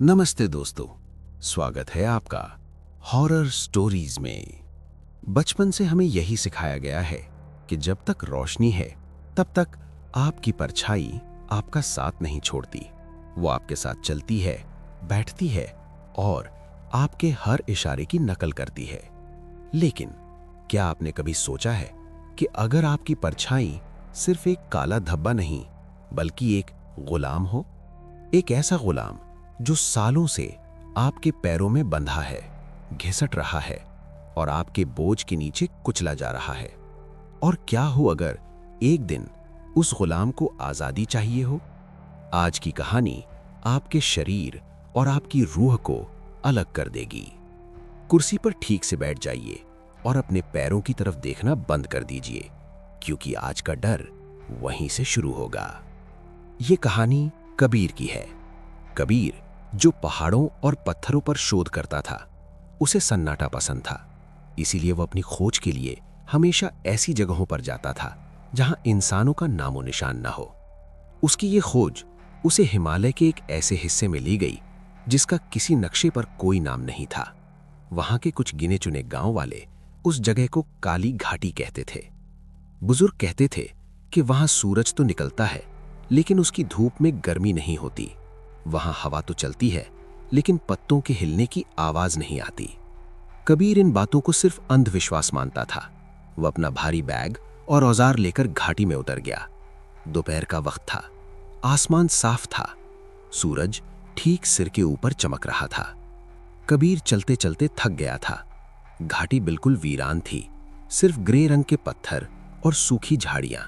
नमस्ते दोस्तों, स्वागत है आपका हॉरर स्टोरीज में। बचपन से हमें यही सिखाया गया है कि जब तक रोशनी है तब तक आपकी परछाई आपका साथ नहीं छोड़ती। वो आपके साथ चलती है, बैठती है और आपके हर इशारे की नकल करती है। लेकिन क्या आपने कभी सोचा है कि अगर आपकी परछाई सिर्फ एक काला धब्बा नहीं बल्कि एक गुलाम हो, एक ऐसा गुलाम जो सालों से आपके पैरों में बंधा है, घिसट रहा है और आपके बोझ के नीचे कुचला जा रहा है। और क्या हो अगर एक दिन उस गुलाम को आजादी चाहिए हो? आज की कहानी आपके शरीर और आपकी रूह को अलग कर देगी। कुर्सी पर ठीक से बैठ जाइए और अपने पैरों की तरफ देखना बंद कर दीजिए, क्योंकि आज का डर वहीं से शुरू होगा। ये कहानी कबीर की है। कबीर जो पहाड़ों और पत्थरों पर शोध करता था, उसे सन्नाटा पसंद था। इसीलिए वो अपनी खोज के लिए हमेशा ऐसी जगहों पर जाता था जहां इंसानों का नामो निशान न हो। उसकी ये खोज उसे हिमालय के एक ऐसे हिस्से में ले गई जिसका किसी नक्शे पर कोई नाम नहीं था। वहां के कुछ गिने चुने गांव वाले उस जगह को काली घाटी कहते थे। बुजुर्ग कहते थे कि वहां सूरज तो निकलता है, लेकिन उसकी धूप में गर्मी नहीं होती। वहां हवा तो चलती है, लेकिन पत्तों के हिलने की आवाज नहीं आती। कबीर इन बातों को सिर्फ अंधविश्वास मानता था। वह अपना भारी बैग और औजार लेकर घाटी में उतर गया। दोपहर का वक्त था, आसमान साफ था, सूरज ठीक सिर के ऊपर चमक रहा था। कबीर चलते चलते थक गया था। घाटी बिल्कुल वीरान थी, सिर्फ ग्रे रंग के पत्थर और सूखी झाड़ियां।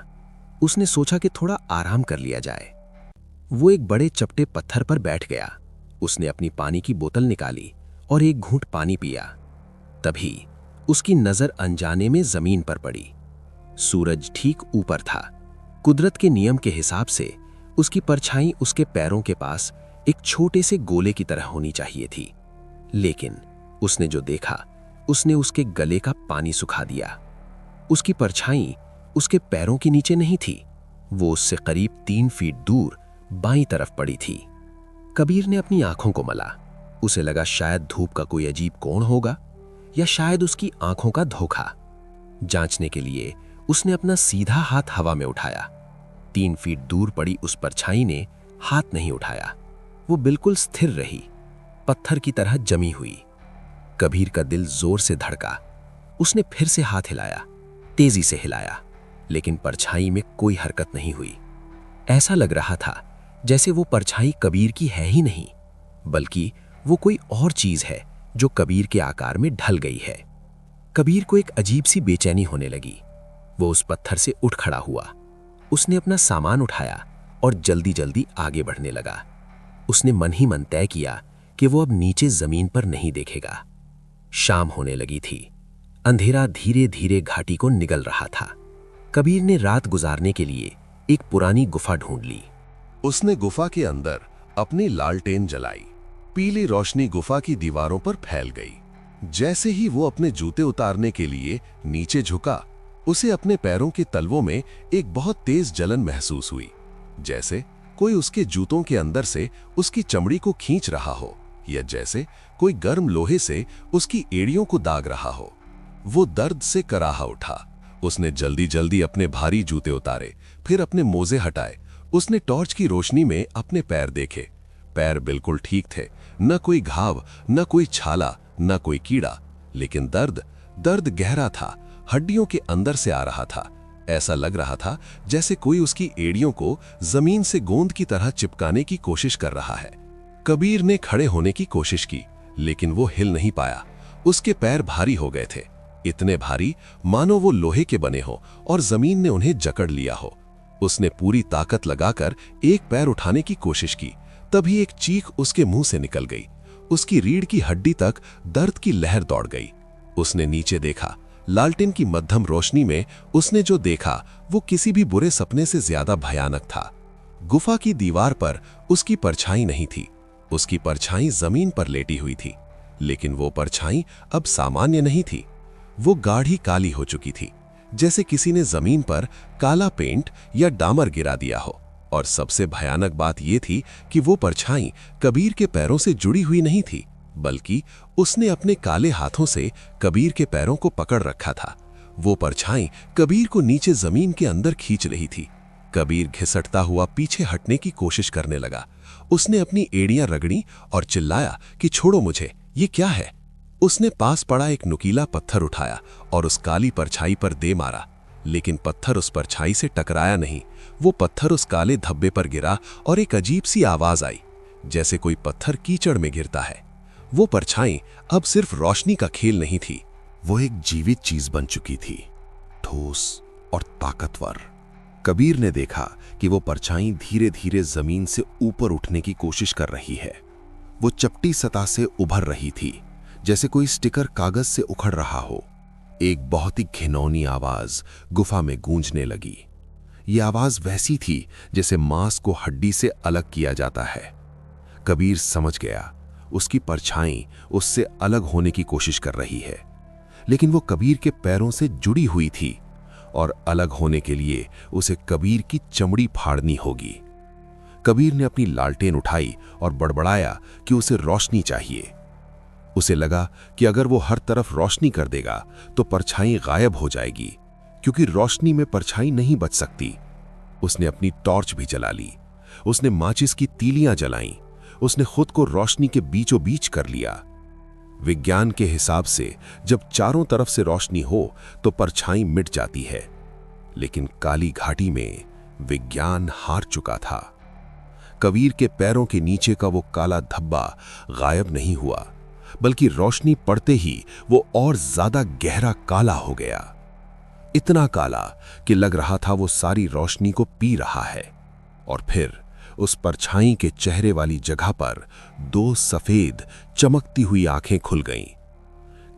उसने सोचा कि थोड़ा आराम कर लिया जाए। वो एक बड़े चपटे पत्थर पर बैठ गया। उसने अपनी पानी की बोतल निकाली और एक घूंट पानी पिया। तभी उसकी नजर अनजाने में जमीन पर पड़ी। सूरज ठीक ऊपर था। कुदरत के नियम के हिसाब से उसकी परछाई उसके पैरों के पास एक छोटे से गोले की तरह होनी चाहिए थी, लेकिन उसने जो देखा उसने उसके गले का पानी सुखा दिया। उसकी परछाई उसके पैरों के नीचे नहीं थी, वो उससे करीब 3 फीट दूर बाईं तरफ पड़ी थी। कबीर ने अपनी आंखों को मला। उसे लगा शायद धूप का कोई अजीब कोण होगा, या शायद उसकी आंखों का धोखा। जांचने के लिए उसने अपना सीधा हाथ हवा में उठाया। 3 फीट दूर पड़ी उस परछाई ने हाथ नहीं उठाया। वो बिल्कुल स्थिर रही, पत्थर की तरह जमी हुई। कबीर का दिल जोर से धड़का। उसने फिर से हाथ हिलाया, तेजी से हिलाया, लेकिन परछाई में कोई हरकत नहीं हुई। ऐसा लग रहा था जैसे वो परछाई कबीर की है ही नहीं, बल्कि वो कोई और चीज है जो कबीर के आकार में ढल गई है। कबीर को एक अजीब सी बेचैनी होने लगी। वो उस पत्थर से उठ खड़ा हुआ। उसने अपना सामान उठाया और जल्दी जल्दी आगे बढ़ने लगा। उसने मन ही मन तय किया कि वो अब नीचे जमीन पर नहीं देखेगा। शाम होने लगी थी। अंधेरा धीरे धीरे घाटी को निगल रहा था। कबीर ने रात गुजारने के लिए एक पुरानी गुफा ढूंढ ली। उसने गुफा के अंदर अपनी लालटेन जलाई। पीली रोशनी गुफा की दीवारों पर फैल गई। जैसे ही वो अपने जूते उतारने के लिए नीचे झुका, उसे अपने पैरों के तलवों में एक बहुत तेज जलन महसूस हुई, जैसे कोई उसके जूतों के अंदर से उसकी चमड़ी को खींच रहा हो, या जैसे कोई गर्म लोहे से उसकी एड़ियों को दाग रहा हो। वो दर्द से कराहा उठा। उसने जल्दी जल्दी अपने भारी जूते उतारे, फिर अपने मोजे हटाए। उसने टॉर्च की रोशनी में अपने पैर देखे। पैर बिल्कुल ठीक थे, न कोई घाव, न कोई छाला, न कोई कीड़ा, लेकिन दर्द गहरा था, हड्डियों के अंदर से आ रहा था। ऐसा लग रहा था जैसे कोई उसकी एड़ियों को जमीन से गोंद की तरह चिपकाने की कोशिश कर रहा है। कबीर ने खड़े होने की कोशिश की, लेकिन वो हिल नहीं पाया। उसके पैर भारी हो गए थे, इतने भारी मानो वो लोहे के बने हो और जमीन ने उन्हें जकड़ लिया हो। उसने पूरी ताकत लगाकर एक पैर उठाने की कोशिश की, तभी एक चीख उसके मुंह से निकल गई। उसकी रीढ़ की हड्डी तक दर्द की लहर दौड़ गई। उसने नीचे देखा। लालटेन की मध्यम रोशनी में उसने जो देखा वो किसी भी बुरे सपने से ज्यादा भयानक था। गुफा की दीवार पर उसकी परछाई नहीं थी। उसकी परछाई जमीन पर लेटी हुई थी, लेकिन वो परछाई अब सामान्य नहीं थी। वो गाढ़ी काली हो चुकी थी, जैसे किसी ने जमीन पर काला पेंट या डामर गिरा दिया हो। और सबसे भयानक बात यह थी कि वो परछाई कबीर के पैरों से जुड़ी हुई नहीं थी, बल्कि उसने अपने काले हाथों से कबीर के पैरों को पकड़ रखा था। वो परछाई कबीर को नीचे जमीन के अंदर खींच रही थी। कबीर घिसटता हुआ पीछे हटने की कोशिश करने लगा। उसने अपनी एड़ियां रगड़ी और चिल्लाया कि छोड़ो मुझे, ये क्या है। उसने पास पड़ा एक नुकीला पत्थर उठाया और उस काली परछाई पर दे मारा, लेकिन पत्थर उस परछाई से टकराया नहीं। वो पत्थर उस काले धब्बे पर गिरा और एक अजीब सी आवाज आई, जैसे कोई पत्थर कीचड़ में गिरता है। वो परछाई अब सिर्फ रोशनी का खेल नहीं थी, वो एक जीवित चीज बन चुकी थी, ठोस और ताकतवर। कबीर ने देखा कि वो परछाई धीरे धीरे जमीन से ऊपर उठने की कोशिश कर रही है। वो चपटी सतह से उभर रही थी, जैसे कोई स्टिकर कागज से उखड़ रहा हो। एक बहुत ही घिनौनी आवाज गुफा में गूंजने लगी। ये आवाज वैसी थी जैसे मांस को हड्डी से अलग किया जाता है। कबीर समझ गया, उसकी परछाई उससे अलग होने की कोशिश कर रही है, लेकिन वो कबीर के पैरों से जुड़ी हुई थी और अलग होने के लिए उसे कबीर की चमड़ी फाड़नी होगी। कबीर ने अपनी लालटेन उठाई और बड़बड़ाया कि उसे रोशनी चाहिए। उसे लगा कि अगर वो हर तरफ रोशनी कर देगा तो परछाई गायब हो जाएगी, क्योंकि रोशनी में परछाई नहीं बच सकती। उसने अपनी टॉर्च भी जला ली। उसने माचिस की तीलियां जलाईं। उसने खुद को रोशनी के बीचों बीच कर लिया। विज्ञान के हिसाब से जब चारों तरफ से रोशनी हो तो परछाई मिट जाती है, लेकिन काली घाटी में विज्ञान हार चुका था। कबीर के पैरों के नीचे का वो काला धब्बा गायब नहीं हुआ, बल्कि रोशनी पड़ते ही वो और ज्यादा गहरा काला हो गया। इतना काला कि लग रहा था वो सारी रोशनी को पी रहा है। और फिर उस परछाई के चेहरे वाली जगह पर दो सफेद चमकती हुई आंखें खुल गईं।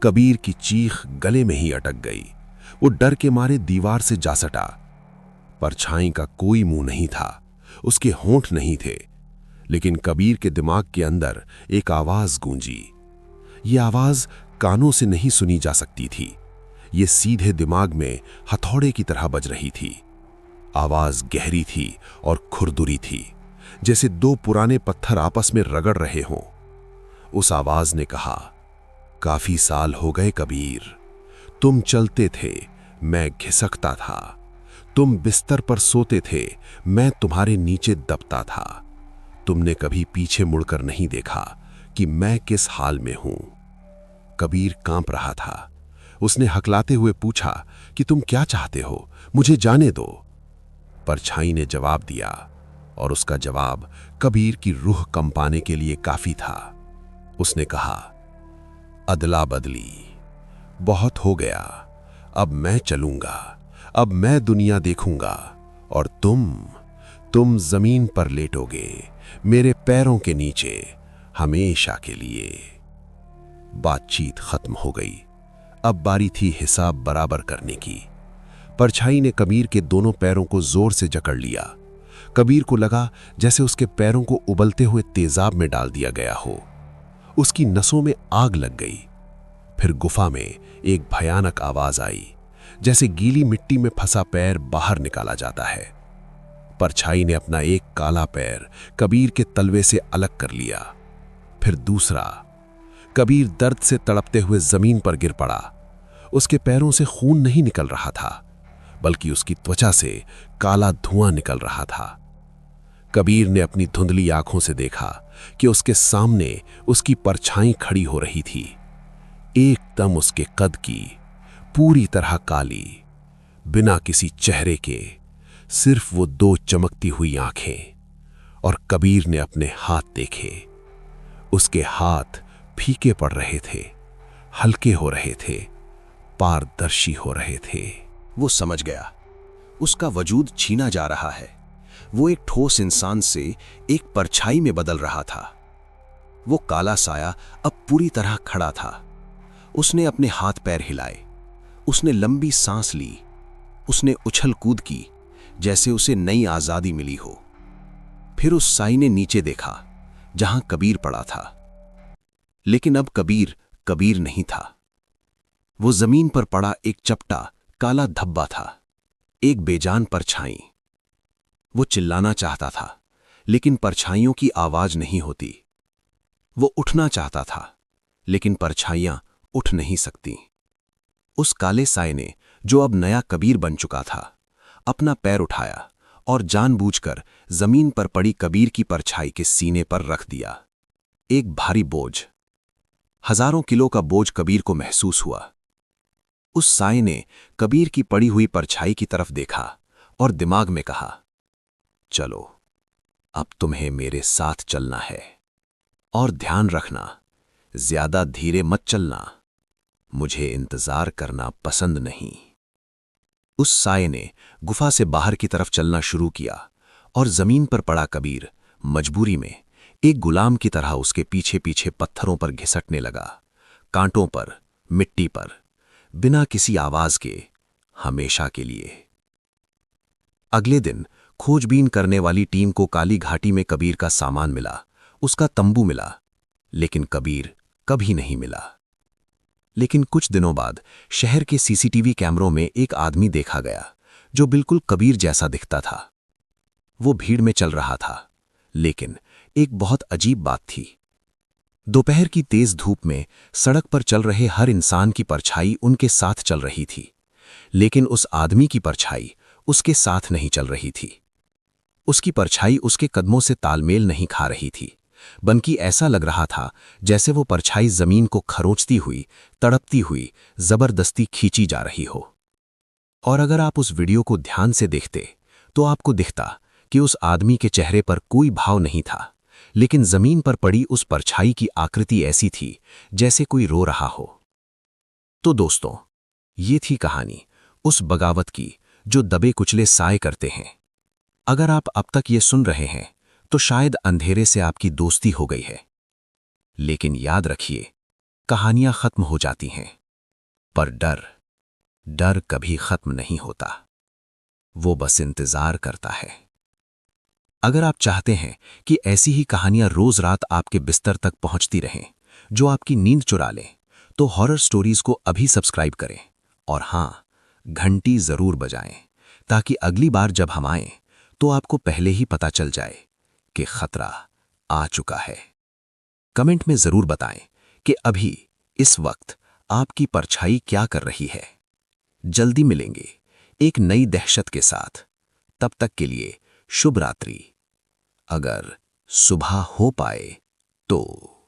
कबीर की चीख गले में ही अटक गई। वो डर के मारे दीवार से जा सटा। परछाई का कोई मुंह नहीं था, उसके होंठ नहीं थे, लेकिन कबीर के दिमाग के अंदर एक आवाज गूंजी। ये आवाज कानों से नहीं सुनी जा सकती थी, ये सीधे दिमाग में हथौड़े की तरह बज रही थी। आवाज गहरी थी और खुरदुरी थी, जैसे दो पुराने पत्थर आपस में रगड़ रहे हों। उस आवाज ने कहा, काफी साल हो गए कबीर, तुम चलते थे, मैं घिसकता था। तुम बिस्तर पर सोते थे, मैं तुम्हारे नीचे दबता था। तुमने कभी पीछे मुड़कर नहीं देखा कि मैं किस हाल में हूं। कबीर कांप रहा था। उसने हकलाते हुए पूछा कि तुम क्या चाहते हो, मुझे जाने दो। परछाई ने जवाब दिया, और उसका जवाब कबीर की रूह कंपाने के लिए काफी था। उसने कहा, अदला बदली, बहुत हो गया, अब मैं चलूंगा, अब मैं दुनिया देखूंगा, और तुम जमीन पर लेटोगे मेरे पैरों के नीचे हमेशा के लिए। बातचीत खत्म हो गई। अब बारी थी हिसाब बराबर करने की। परछाई ने कबीर के दोनों पैरों को जोर से जकड़ लिया। कबीर को लगा जैसे उसके पैरों को उबलते हुए तेजाब में डाल दिया गया हो। उसकी नसों में आग लग गई। फिर गुफा में एक भयानक आवाज आई, जैसे गीली मिट्टी में फंसा पैर बाहर निकाला जाता है। परछाई ने अपना एक काला पैर कबीर के तलवे से अलग कर लिया, फिर दूसरा। कबीर दर्द से तड़पते हुए जमीन पर गिर पड़ा। उसके पैरों से खून नहीं निकल रहा था, बल्कि उसकी त्वचा से काला धुआं निकल रहा था। कबीर ने अपनी धुंधली आंखों से देखा कि उसके सामने उसकी परछाई खड़ी हो रही थी, एकदम उसके कद की, पूरी तरह काली, बिना किसी चेहरे के, सिर्फ वो दो चमकती हुई आंखें। और कबीर ने अपने हाथ देखे। उसके हाथ फीके पड़ रहे थे, हल्के हो रहे थे, पारदर्शी हो रहे थे। वो समझ गया, उसका वजूद छीना जा रहा है। वो एक ठोस इंसान से एक परछाई में बदल रहा था। वो काला साया अब पूरी तरह खड़ा था। उसने अपने हाथ पैर हिलाए, उसने लंबी सांस ली, उसने उछल कूद की जैसे उसे नई आजादी मिली हो। फिर उस साई ने नीचे देखा जहां कबीर पड़ा था, लेकिन अब कबीर नहीं था। वो जमीन पर पड़ा एक चपटा काला धब्बा था, एक बेजान परछाई। वो चिल्लाना चाहता था, लेकिन परछाइयों की आवाज नहीं होती। वो उठना चाहता था, लेकिन परछाइयां उठ नहीं सकती। उस काले साए ने, जो अब नया कबीर बन चुका था, अपना पैर उठाया और जानबूझकर जमीन पर पड़ी कबीर की परछाई के सीने पर रख दिया। एक भारी बोझ, हजारों किलो का बोझ कबीर को महसूस हुआ। उस साए ने कबीर की पड़ी हुई परछाई की तरफ देखा और दिमाग में कहा, चलो, अब तुम्हें मेरे साथ चलना है। और ध्यान रखना, ज्यादा धीरे मत चलना, मुझे इंतजार करना पसंद नहीं। उस साए ने गुफा से बाहर की तरफ चलना शुरू किया और जमीन पर पड़ा कबीर मजबूरी में एक गुलाम की तरह उसके पीछे पीछे पत्थरों पर घिसटने लगा, कांटों पर, मिट्टी पर, बिना किसी आवाज के, हमेशा के लिए। अगले दिन खोजबीन करने वाली टीम को काली घाटी में कबीर का सामान मिला, उसका तंबू मिला, लेकिन कबीर कभी नहीं मिला। लेकिन कुछ दिनों बाद शहर के सीसीटीवी कैमरों में एक आदमी देखा गया जो बिल्कुल कबीर जैसा दिखता था। वो भीड़ में चल रहा था, लेकिन एक बहुत अजीब बात थी। दोपहर की तेज धूप में सड़क पर चल रहे हर इंसान की परछाई उनके साथ चल रही थी, लेकिन उस आदमी की परछाई उसके साथ नहीं चल रही थी। उसकी परछाई उसके कदमों से तालमेल नहीं खा रही थी, बल्कि ऐसा लग रहा था जैसे वो परछाई जमीन को खरोंचती हुई, तड़पती हुई, जबरदस्ती खींची जा रही हो। और अगर आप उस वीडियो को ध्यान से देखते तो आपको दिखता कि उस आदमी के चेहरे पर कोई भाव नहीं था, लेकिन जमीन पर पड़ी उस परछाई की आकृति ऐसी थी जैसे कोई रो रहा हो। तो दोस्तों, ये थी कहानी उस बगावत की जो दबे कुचले साए करते हैं। अगर आप अब तक ये सुन रहे हैं तो शायद अंधेरे से आपकी दोस्ती हो गई है। लेकिन याद रखिए, कहानियां खत्म हो जाती हैं, पर डर कभी खत्म नहीं होता। वो बस इंतजार करता है। अगर आप चाहते हैं कि ऐसी ही कहानियां रोज रात आपके बिस्तर तक पहुंचती रहें, जो आपकी नींद चुरा लें, तो हॉरर स्टोरीज को अभी सब्सक्राइब करें और हां, घंटी जरूर बजाएं, ताकि अगली बार जब हम आएं तो आपको पहले ही पता चल जाए कि खतरा आ चुका है। कमेंट में जरूर बताएं कि अभी इस वक्त आपकी परछाई क्या कर रही है। जल्दी मिलेंगे एक नई दहशत के साथ। तब तक के लिए शुभ रात्रि। अगर सुबह हो पाए तो।